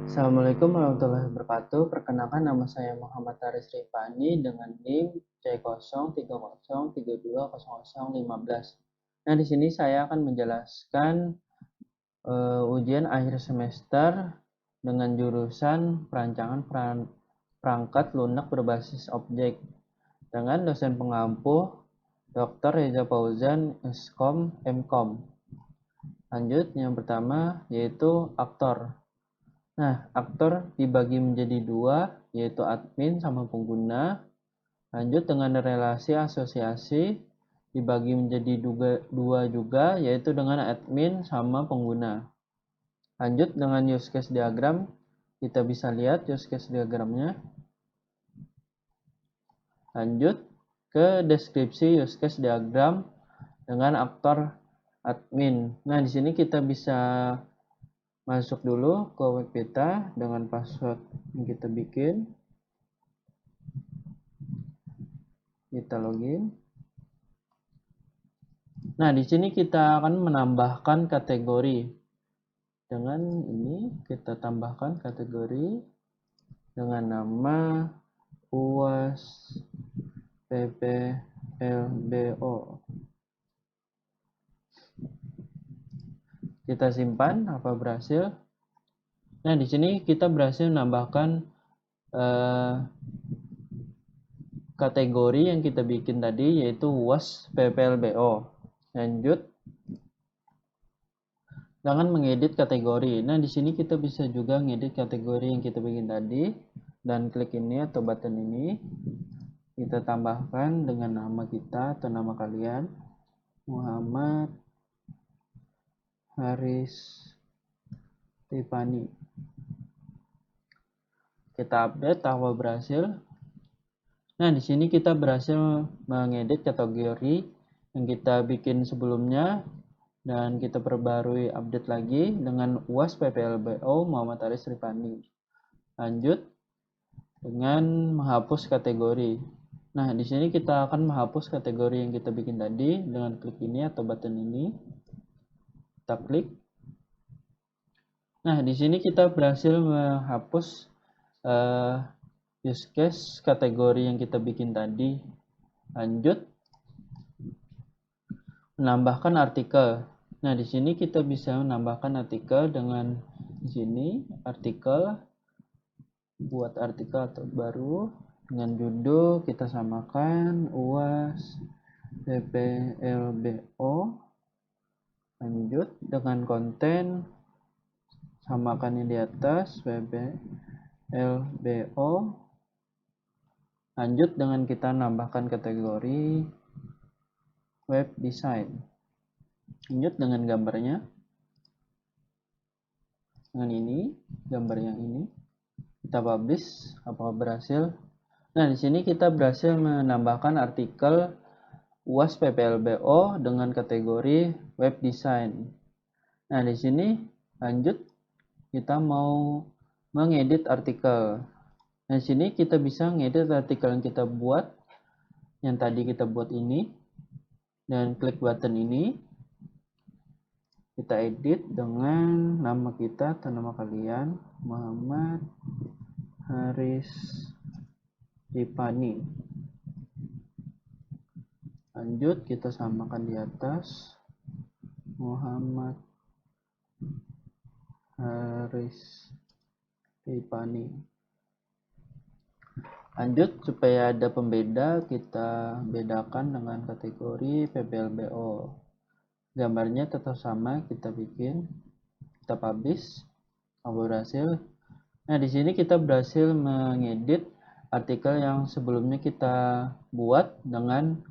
Assalamualaikum warahmatullahi wabarakatuh. Perkenalkan nama saya Muhammad Haris Rifani dengan NIM C030320015. Nah, di sini saya akan menjelaskan ujian akhir semester dengan jurusan perancangan perangkat lunak berbasis objek dengan dosen pengampu Dr. Reza Fauzan, Eskom, Mkom. Lanjut, yang pertama yaitu aktor. Nah, aktor dibagi menjadi dua, yaitu admin sama pengguna. Lanjut dengan relasi asosiasi dibagi menjadi dua juga, yaitu dengan admin sama pengguna. Lanjut dengan use case diagram, kita bisa lihat use case diagramnya. Lanjut ke deskripsi use case diagram dengan aktor admin. Nah, di sini kita bisa masuk dulu ke web kita dengan password yang kita bikin. Kita login. Nah, di sini kita akan menambahkan kategori. Dengan ini kita tambahkan kategori dengan nama UAS PPLBO. Kita simpan apa berhasil. Nah, di sini kita berhasil menambahkan kategori yang kita bikin tadi, yaitu UAS PPLBO. Lanjut dengan mengedit kategori. Nah, di sini kita bisa juga ngedit kategori yang kita bikin tadi, dan klik ini atau button ini kita tambahkan dengan nama kita atau nama kalian, Muhammad Haris Rifani. Kita update apa berhasil. Nah, di sini kita berhasil mengedit kategori yang kita bikin sebelumnya dan kita perbarui update lagi dengan UAS PPLBO Muhammad Haris Rifani. Lanjut dengan menghapus kategori. Nah, di sini kita akan menghapus kategori yang kita bikin tadi dengan klik ini atau button ini. Kita klik. Nah, di sini kita berhasil menghapus use case kategori yang kita bikin tadi. Lanjut menambahkan artikel. Nah, di sini kita bisa menambahkan artikel dengan di sini artikel, buat artikel atau baru dengan judul kita samakan UAS PPLBO. Lanjut dengan konten samakan yang di atas PPLBO. Lanjut dengan kita nambahkan kategori web design. Lanjut dengan gambarnya. Dengan ini, gambar yang ini. Kita publish, apakah berhasil? Nah, di sini kita berhasil menambahkan artikel UAS PPLBO dengan kategori web design. Nah, di sini lanjut kita mau mengedit artikel. Nah, di sini kita bisa mengedit artikel yang kita buat, yang tadi kita buat ini, dan klik button ini. Kita edit dengan nama kita atau nama kalian, Muhammad Haris Rifani. Lanjut kita samakan di atas, Muhammad Haris Rifani. Lanjut supaya ada pembeda, kita bedakan dengan kategori PPLBO. Gambarnya tetap sama, kita bikin, kita publish, berhasil. Nah, di sini kita berhasil mengedit artikel yang sebelumnya kita buat dengan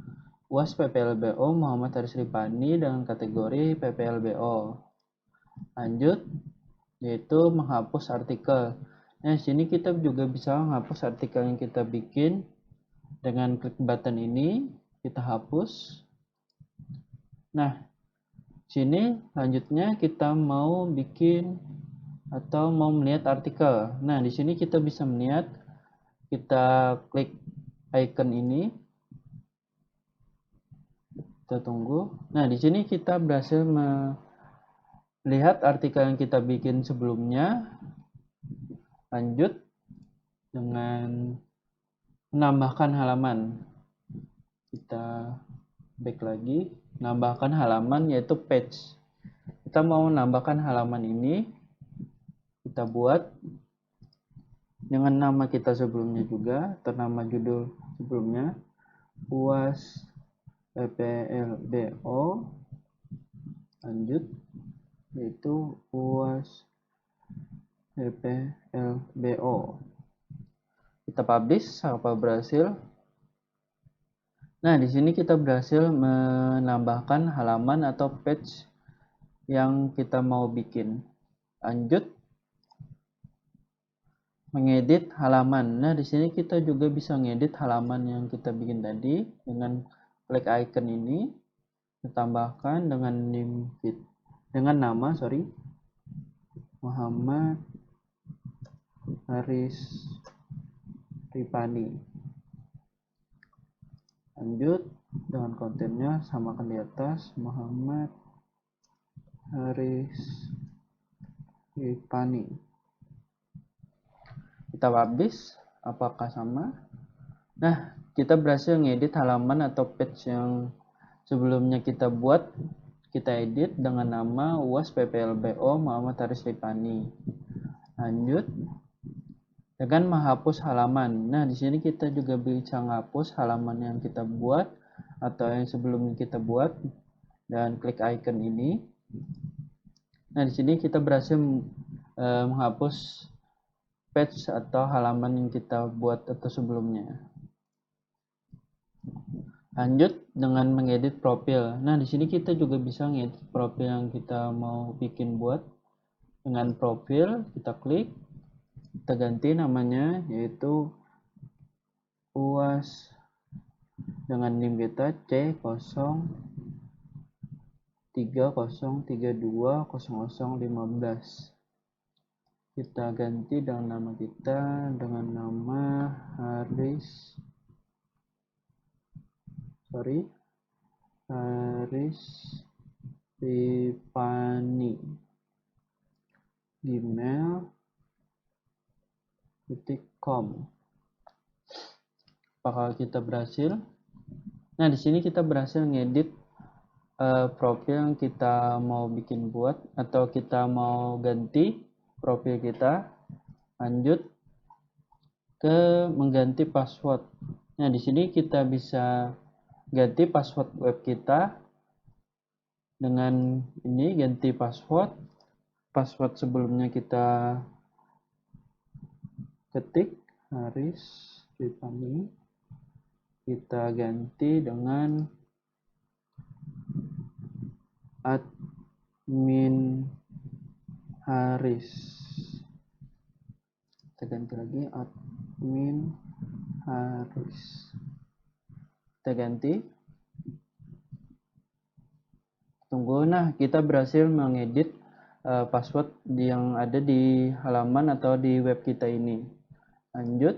UAS PPLBO Muhammad Haris Rifani dengan kategori PPLBO. Lanjut, yaitu menghapus artikel. Nah, di sini kita juga bisa menghapus artikel yang kita bikin dengan klik button ini, kita hapus. Nah, sini selanjutnya kita mau bikin atau mau melihat artikel. Nah, di sini kita bisa melihat, kita klik icon ini. Kita tunggu. Nah, di sini kita berhasil melihat artikel yang kita bikin sebelumnya. Lanjut dengan menambahkan halaman. Kita back lagi, nambahkan halaman yaitu page. Kita mau menambahkan halaman ini, kita buat dengan nama kita sebelumnya juga, atau nama judul sebelumnya, UAS PPLBO. Lanjut, yaitu UAS PPLBO. Kita publish, apa berhasil. Nah, di sini kita berhasil menambahkan halaman atau page yang kita mau bikin. Lanjut, mengedit halaman. Nah, di sini kita juga bisa ngedit halaman yang kita bikin tadi dengan klik icon ini, kita tambahkan dengan nama Muhammad Haris Ripani. Lanjut dengan kontennya, samakan di atas Muhammad Haris Ripani. Kita publish, apakah sama? Nah, kita berhasil ngedit halaman atau page yang sebelumnya kita buat, kita edit dengan nama UAS PPLBO Muhammad Haris Ripani. Lanjut dengan menghapus halaman. Nah, di sini kita juga bisa menghapus halaman yang kita buat atau yang sebelumnya kita buat dan klik icon ini. Nah, di sini kita berhasil menghapus page atau halaman yang kita buat atau sebelumnya. Lanjut dengan mengedit profil. Nah, di sini kita juga bisa ngedit profil yang kita mau bikin buat. Dengan profil, kita klik, kita ganti namanya yaitu UAS dengan NIM kita C030320015. Kita ganti dengan nama kita dengan nama Haris Ripani, gmail.com. Apakah kita berhasil? Nah, di sini kita berhasil ngedit profil yang kita mau bikin buat atau kita mau ganti profil kita. Lanjut ke mengganti password. Nah, di sini kita bisa ganti password web kita dengan ini, ganti password. Password sebelumnya kita ketik Haris Ripani, kita ganti dengan admin Haris. Kita ganti lagi admin Haris. Kita ganti. Tunggu, nah kita berhasil mengedit password yang ada di halaman atau di web kita ini. Lanjut.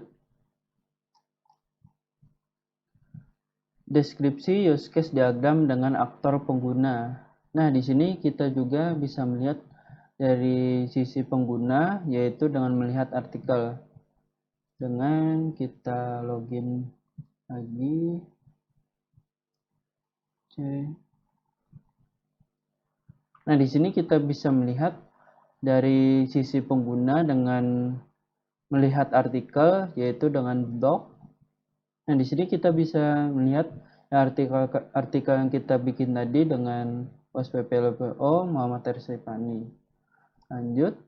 Deskripsi use case diagram dengan aktor pengguna. Nah, di sini kita juga bisa melihat dari sisi pengguna, yaitu dengan melihat artikel. Dengan kita login lagi. Nah, di sini kita bisa melihat dari sisi pengguna dengan melihat artikel, yaitu dengan blog. Nah, di sini kita bisa melihat artikel yang kita bikin tadi dengan UAS PPLBO Muhammad Haris Ripani. Lanjut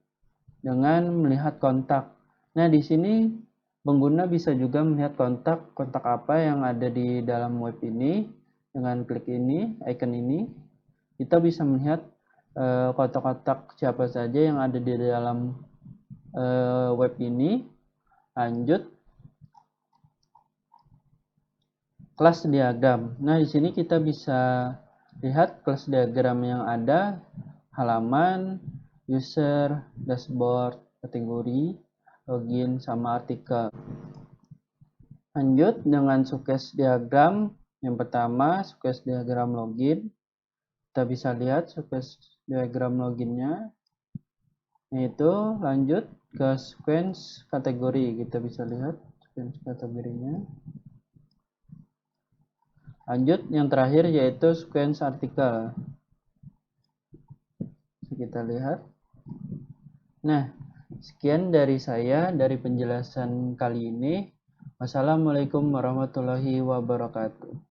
dengan melihat kontak. Nah, di sini pengguna bisa juga melihat kontak apa yang ada di dalam web ini. Dengan klik ini, icon ini, kita bisa melihat kontak-kontak siapa saja yang ada di dalam web ini. Lanjut kelas diagram. Nah, di sini kita bisa lihat kelas diagram yang ada, halaman, user, dashboard, kategori, login, sama artikel. Lanjut dengan showcase diagram. Yang pertama, showcase diagram login. Kita bisa lihat showcase diagram loginnya. Nah, itu lanjut ke sequence kategori. Kita bisa lihat sequence kategorinya. Lanjut yang terakhir yaitu sequence artikel. Kita lihat. Nah, sekian dari saya dari penjelasan kali ini. Wassalamualaikum warahmatullahi wabarakatuh.